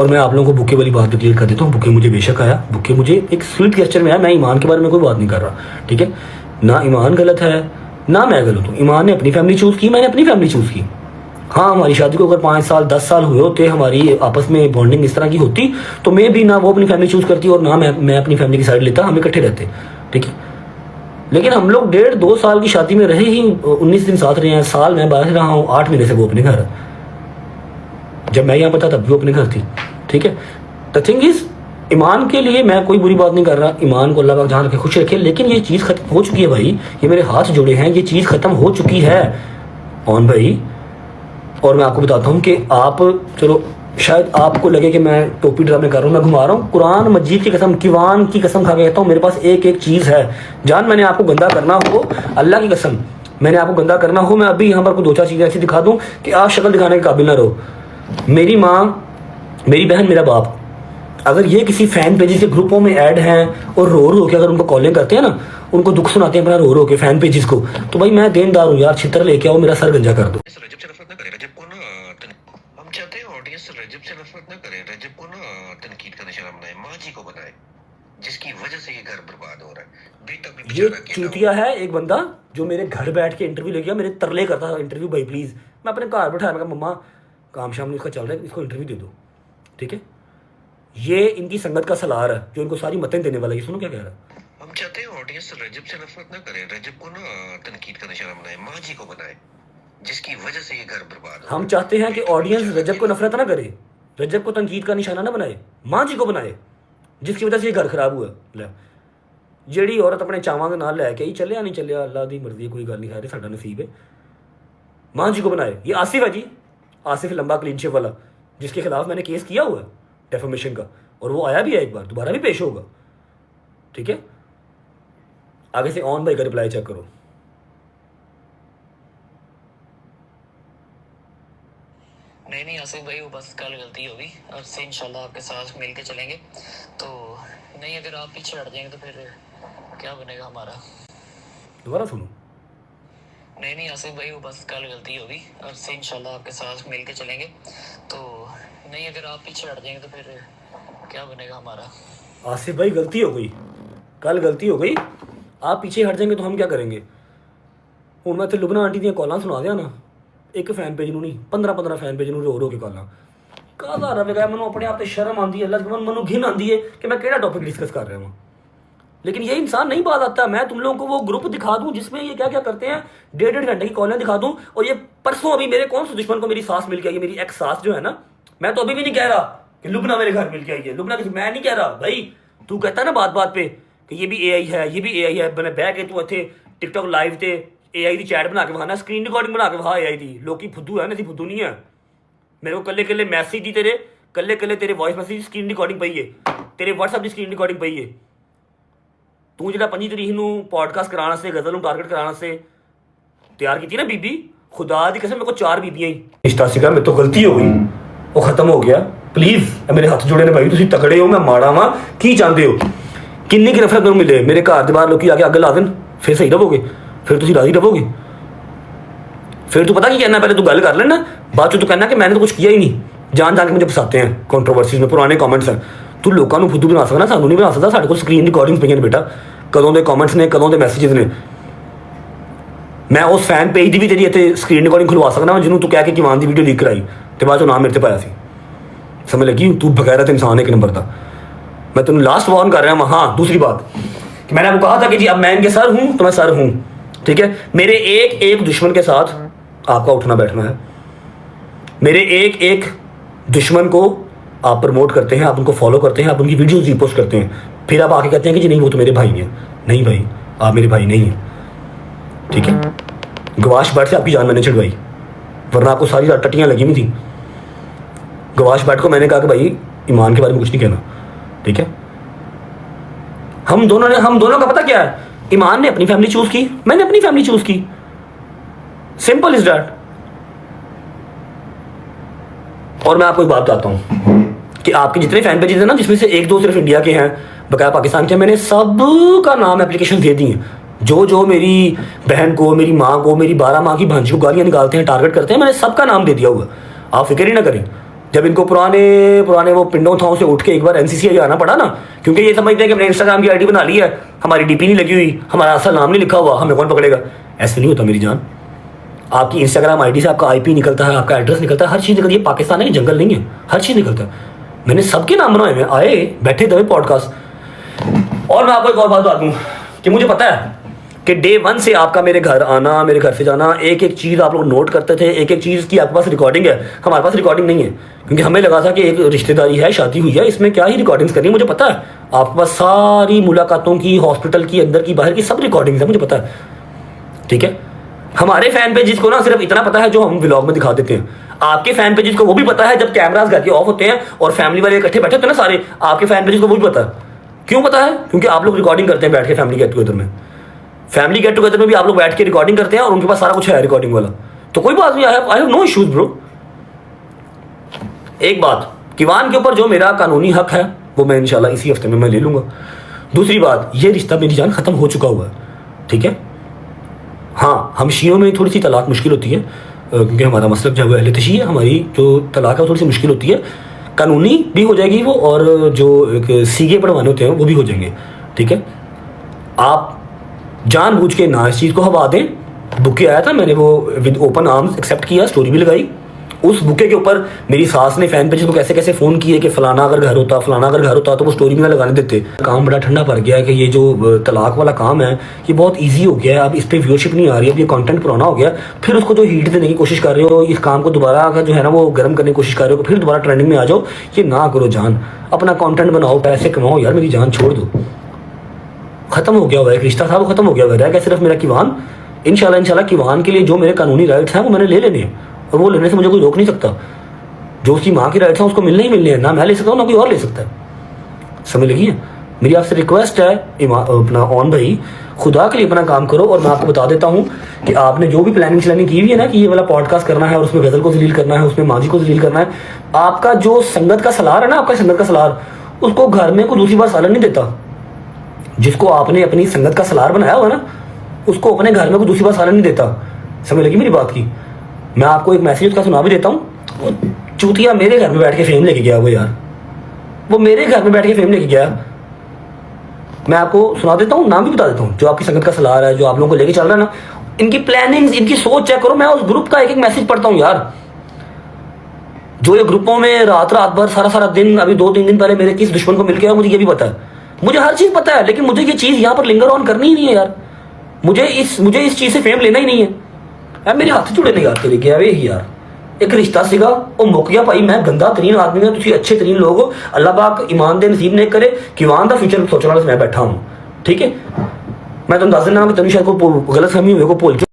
और मैं आप लोगों को बुके वाली बात भी क्लियर कर देता हूँ। बुके मुझे बेशक आया, बुके मुझे एक स्वीट गेस्चर में आया। मैं ईमान के बारे में कोई बात नहीं कर रहा, ठीक है ना। ईमान गलत है ना मैं गलत हूँ। ईमान ने अपनी फैमिली चूज़ की, मैंने अपनी फैमिली चूज़ की। हाँ, हमारी शादी को अगर 5 साल 10 साल हुए होते, हमारी आपस में बॉन्डिंग इस तरह की होती, तो मैं भी ना वो अपनी फैमिली चूज़ करती और ना मैं अपनी फैमिली की साइड लेता, हम इकट्ठे रहते, ठीक है। लेकिन हम लोग 1.5-2 साल की शादी में रहे ही 19 दिन साथ रहे हैं। साल मैं बाहर रहा हूँ, 8 महीने से वो अपने घर है। जब मैं यहाँ पर था तब भी वो अपने घर थी, ठीक है। द थिंग इज, ईमान के लिए मैं कोई बुरी बात नहीं कर रहा। ईमान को अल्लाह पाक जहाँ रखे खुश रखे, लेकिन ये चीज़ खत्म हो चुकी है भाई। ये मेरे हाथ जुड़े हैं, ये चीज़ खत्म हो चुकी है ऑन भाई। और मैं आपको बताता हूँ कि आप, चलो शायद आपको लगे कि मैं टोपी ड्रामे कर रहा हूँ, मैं घुमा रहा हूँ। कुरान मजीद की कसम, किवान की कसम खा के कहता हूँ, मेरे पास एक एक चीज़ है। जान, मैंने आपको गंदा करना हो, अल्लाह की कसम, मैंने आपको गंदा करना हो, मैं अभी यहाँ पर कोई 2-4 चीज़ें ऐसी दिखा दूँ कि आप शक्ल दिखाने के काबिल ना रहो। मेरी माँ, मेरी बहन, मेरा बाप, अगर ये किसी फ़ैन पेजेस के ग्रुपों में ऐड हैं और रो रो के अगर उनको कॉलिंग करते हैं ना, उनको दुख सुनाते हैं अपना रो रो के फ़ैन पेजेस को, तो भाई मैं देनदार हूँ यार, छितर लेके आओ, मेरा सर गंजा कर दो। रजब से नफरत ना करें, रजब को ना हम चाहते हैं ऑडियंस रजब से नफरत ना करें, रजब को ना तनकीद का निशाना बनाए, माँ जी को बनाए, जिसकी वजह से ये घर बर्बाद हो रहा है। बेटा भी ये बेचारा चूतिया है एक बंदा जो मेरे घर बैठ के इंटरव्यू ले गया, मेरे तरले करता था, इंटरव्यू भाई प्लीज़। मैं अपने घर बैठाया, मैं कहा मम्मा काम शाम इसका चल रहा है, इसको इंटरव्यू दे दो, ठीक है। ये इनकी संगत का सलार है जो इनको सारी मतें देने वाला है। ये सुनो क्या कह रहा है। हम चाहते हैं ऑडियंस रजब से नफरत ना करे, रजब को ना तनकीद का निशाना बनाए, माँ जी को बनाए, जिसकी वजह से ये घर बर्बाद हो। हम चाहते हैं कि ऑडियंस रजब को नफरत ना करे, रजब को तनकीद का निशाना ना बनाए, माँ जी को बनाए, जिसकी वजह से ये घर खराब हुआ। ले ਜਿਹੜੀ औरत अपने चावां ਦੇ ਨਾਲ ਲੈ ਕੇ ਹੀ ਚੱਲਿਆ नहीं ਚੱਲਿਆ, अल्लाह ਦੀ मर्जी, कोई गल नहीं, सारा नसीब है। माँ जी को बनाए। ये आसिफ है जी, आसिफ लंबा क्लीन शेव वाला, जिसके खिलाफ मैंने केस किया हुआ है डेफेमेशन का, और वो आया भी है, एक बार दोबारा भी पेश होगा, ठीक है। आगे से ऑन भाई का रिप्लाई चेक करो। नहीं आसिफ भाई, वो बस कल गलती होगी, अब से इंशाल्लाह आपके साथ मिल के चलेंगे। तो नहीं, अगर आप पीछे हट जाएंगे तो फिर क्या बनेगा हमारा। दोबारा सुनो। नहीं आसिफ भाई, वो बस कल गलती होगी, अब से इंशाल्लाह आपके साथ मिल के चलेंगे। तो नहीं, अगर आप पीछे हट जाएंगे तो फिर क्या बनेगा हमारा। आसिफ भाई गलती हो गई, कल गलती हो गई, आप पीछे हट जाएंगे तो हम क्या करेंगे। हूँ मैं तो लुबना आंटी दी कॉलां सुना दिया ना, एक फैन पेज नहीं 15-15 फैन पेज रो रो के कॉलां कादा रवेगा। मैं अपने आप से शर्म आती है, अल्लाह मैं घिन आती है कि मैं केड़ा टॉपिक डिस्कस कर रहा हूँ। लेकिन ये इंसान नहीं बात आता। मैं तुम लोगों को वो ग्रुप दिखा दूं जिसमें ये क्या क्या करते हैं, 1.5 घंटे की कॉलें दिखा दूं। और ये परसों अभी मेरे कौन से दुश्मन को मेरी सास मिल के आई है, मेरी एक्स सास जो है ना, मैं तो अभी भी नहीं कह रहा कि लुबना मेरे घर मिल के आई है। लुबना किसी, मैं नहीं कह रहा भाई, तू कहता है ना बात बात पे कि ये भी AI है, ये भी AI है, मैंने बह के तू इतने टिकटॉक लाइव ते AI की चैट बना के वहाना, स्क्रीन रिकॉर्डिंग बना के वहा AI की। लोग फुद्दू है ना, सी फुद्दू नहीं है। मेरे को कल्ले कल्ले मैसेज दी, तेरे कल्ले कल्ले तेरे वॉइस मैसेज स्क्रीन रिकॉर्डिंग पई है, तेरे व्हाट्सएप की स्क्रीन रिकॉर्डिंग पई है। तू जो 25 तरीक को पॉडकास्ट कराने से, गजल में टारगेट कराने से तैयार की थी ना बीबी, खुदा की कसम मेरे को 4 बीबियां ही रिश्ता सीखा, मेरे तो गलती हो गई, वो खत्म हो गया। प्लीज मेरे हाथ जोड़े ने भाई, तुम तगड़े हो, मैं माड़ा वा, की चाहते हो, किन्नी की नफरत मिले मेरे घर के बाहर लोग आके अग ला देन, फिर सही रहोगे, फिर तुम राजी रहोगे। फिर तू पता की कहना, पहले तू गल कर लेना, बाद तू कहना कि मैंने तो कुछ किया ही नहीं, जान जान के मुझे फसाते हैं कॉन्ट्रोवर्सीज में, पुराने कॉमेंट्स हैं। तू लोगों को फुद्दू बना सकता, सानू नहीं बना सकता। साढ़े को स्क्रीन रिकॉर्डिंग पई ने बेटा, कदों के कॉमेंट्स ने, कदों के मैसेजेस ने। मैं उस फैन पेज की भी तेरी इतने स्क्रीन रिकॉर्डिंग खुलवा सकता जिन्होंने तू कह के कि मान की वीडियो लीक कराई तो बाद नाम मेरे से पाया सी। समझ लगी, तू बगैरत इंसान एक नंबर था। मैं तेन लास्ट वार्न कर रहा हूँ। हाँ, दूसरी बात कि मैंने आपको कहा था कि जी अब मैं इनके सर हूँ तो मैं सर हूँ, ठीक है। मेरे एक एक दुश्मन के साथ आपका उठना बैठना है। मेरे एक एक दुश्मन को आप प्रमोट करते हैं, आप उनको फॉलो करते हैं, आप उनकी वीडियोस रीपोस्ट करते हैं, फिर आप आके कहते हैं कि जी नहीं वो तो मेरे भाई हैं। नहीं भाई, आप मेरे भाई नहीं हैं, ठीक है। गवाश बाट से आपकी जान मैंने छिड़वाई, वरना आपको सारी रात टट्टियाँ लगी हुई थी। गवाश बाट को मैंने कहा कि भाई ईमान के बारे में कुछ नहीं कहना, ठीक है। हम दोनों का पता क्या है, ईमान ने अपनी फैमिली चूज की, मैंने अपनी फैमिली चूज की, सिंपल इज दैट। और मैं आपको एक बात बताता हूँ कि आपके जितने फैन पेजेस हैं ना, जिसमें से 1-2 सिर्फ इंडिया के हैं, बकाया पाकिस्तान के, मैंने सब का नाम एप्लीकेशन दे दी हैं। जो मेरी बहन को, मेरी माँ को, मेरी 12 माह की भांजी को गालियाँ निकालते हैं, टारगेट करते हैं, मैंने सबका नाम दे दिया हुआ। आप फिक्र ही ना करें, जब इनको पुराने वो पिंडों थाओं से उठ के एक बार एनसीसी आना पड़ा ना, क्योंकि ये समझते हैं कि हमने इंस्टाग्राम की आईडी बना ली है, हमारी डीपी नहीं लगी हुई, हमारा असल नाम नहीं लिखा हुआ, हमें कौन पकड़ेगा। ऐसे नहीं होता मेरी जान। आपकी इंस्टाग्राम आईडी से आपका आईपी निकलता है, आपका एड्रेस निकलता है, हर चीज़ निकलती है। पाकिस्तान है, जंगल नहीं है, हर चीज़ निकलता है। मैंने सबके नाम बनाए हुए, आए बैठे दबे पॉडकास्ट। और मैं आपको एक और बात बता दूँ कि मुझे पता है कि डे 1 से आपका मेरे घर आना, मेरे घर से जाना, एक एक चीज़ आप लोग नोट करते थे, एक एक चीज़ की आपके पास रिकॉर्डिंग है। हमारे पास रिकॉर्डिंग नहीं है, क्योंकि हमें लगा था कि एक रिश्तेदारी है, शादी हुई है, इसमें क्या ही रिकॉर्डिंग्स करनी है। मुझे पता है आपके पास सारी मुलाकातों की, हॉस्पिटल की, अंदर की, बाहर की सब रिकॉर्डिंग्स है, मुझे पता है। ठीक है, हमारे फैन पेजेस को ना सिर्फ इतना पता है जो हम व्लॉग में दिखा देते हैं। आपके फैन पेजेस को वो भी पता है जब कैमरास घर के ऑफ होते हैं और फैमिली वाले इकट्ठे बैठे होते हैं ना सारे, आपके फैन पेजेस को वो भी पता है। क्यों पता है? क्योंकि आप लोग रिकॉर्डिंग करते हैं बैठ के फैमिली गेट टुगेदर में। फैमिली गेट टुगेदर में भी आप लोग बैठ के रिकॉर्डिंग करते हैं और उनके पास सारा कुछ है रिकॉर्डिंग वाला, तो कोई बात नहीं। I have no issues bro. एक बात, किवान के ऊपर जो मेरा कानूनी हक है वो मैं इंशाल्लाह इसी हफ्ते में मैं ले लूंगा। दूसरी बात, ये रिश्ता मेरी जान खत्म हो चुका हुआ है, ठीक है। हाँ, हम शियों में थोड़ी सी तलाक मुश्किल होती है, क्योंकि हमारा मसलब जो है अहले तशी है, हमारी जो तलाक है वो थोड़ी सी मुश्किल होती है। कानूनी भी हो जाएगी वो, और जो एक सीगे पढ़वाने होते हैं वो भी हो जाएंगे, ठीक है। आप जानबूझ के ना इस चीज़ को हवा दें। बुके आया था, मैंने वो विद ओपन आर्म्स एक्सेप्ट किया, स्टोरी भी लगाई। उस बुके के ऊपर मेरी सास ने फैन पेज को कैसे कैसे फ़ोन किए कि फलाना अगर घर होता, फलाना अगर घर होता, तो वो स्टोरी में ना लगाने देते। काम बड़ा ठंडा पड़ गया है कि ये जो तलाक वाला काम है ये बहुत ईजी हो गया है, अब इस पर व्यूअरशिप नहीं आ रही है, अब ये कंटेंट पुराना हो गया, फिर उसको जो हीट देने की कोशिश कर रहे हो, इस काम को दोबारा जो है ना वो गर्म करने की कोशिश कर रहे हो, फिर दोबारा ट्रेंडिंग में आ जाओ। ये ना करो जान, अपना कॉन्टेंट बनाओ, पैसे कमाओ यार, मेरी जान छोड़ दो। खत्म हो गया हुआ एक रिश्ता था, वो खत्म हो गया हुआ है। क्या सिर्फ मेरा किवान, इंशाल्लाह किवान के लिए जो मेरे कानूनी राइट्स हैं वो मैंने ले लेने हैं, और वो लेने से मुझे कोई रोक नहीं सकता। जो उसकी माँ की राइट्स हैं उसको मिलने ही मिलने हैं, ना मैं ले सकता हूँ ना कोई और ले सकता है। समझ लगी है? मेरी आपसे रिक्वेस्ट है अपना ऑन भाई, खुदा के लिए अपना काम करो। और मैं आपको बता देता हूँ कि आपने जो भी प्लानिंग की हुई है ना कि ये वाला पॉडकास्ट करना है और उसमें गजल को जलील करना है, उसमें माजी को जलील करना है, आपका जो संगत का सलार है ना, आपका संगत का सलार, उसको घर में कोई दूसरी बार सालन नहीं देता। जिसको आपने अपनी संगत का सलार बनाया हुआ ना, उसको अपने घर में कोई दूसरी बार सालन नहीं देता। समझ लगी मेरी बात की? मैं आपको एक मैसेज उसका सुना भी देता हूँ। चूतिया मेरे घर में बैठ के फेम लेके गया वो यार, वो मेरे घर में बैठ के फेम लेके गया। मैं आपको सुना देता हूँ, नाम भी बता देता हूँ। जो आपकी संगत का सलार है, जो आप लोगों को लेके चल रहा है ना, इनकी प्लानिंग, इनकी सोच चेक करो। मैं उस ग्रुप का एक एक मैसेज पढ़ता हूँ यार, जो ये ग्रुपों में रात भर सारा दिन, अभी 2-3 दिन पहले मेरे किस दुश्मन को मिल गया मुझे ये भी पता है, मुझे हर चीज पता है, लेकिन मुझे ये चीज यहाँ पर लिंगर ऑन करनी ही नहीं है यार। मुझे इस चीज से फेम लेना ही नहीं है यार। मेरे हाथ जुड़े नहीं यार तेरे क्या वे यार। एक रिश्ता सीगा वो मुक गया भाई। मैं गंदा तरीन आदमी हूं, तुम अच्छे तरीन लोग हो। अल्लाह पाक ईमान दे नसीब नहीं करे, किवान दा फ्यूचर सोचने वाला मैं बैठा हूं, ठीक है। मैं तुम दस दिन कि तेन शायद को गलत फहमी हुए को भूल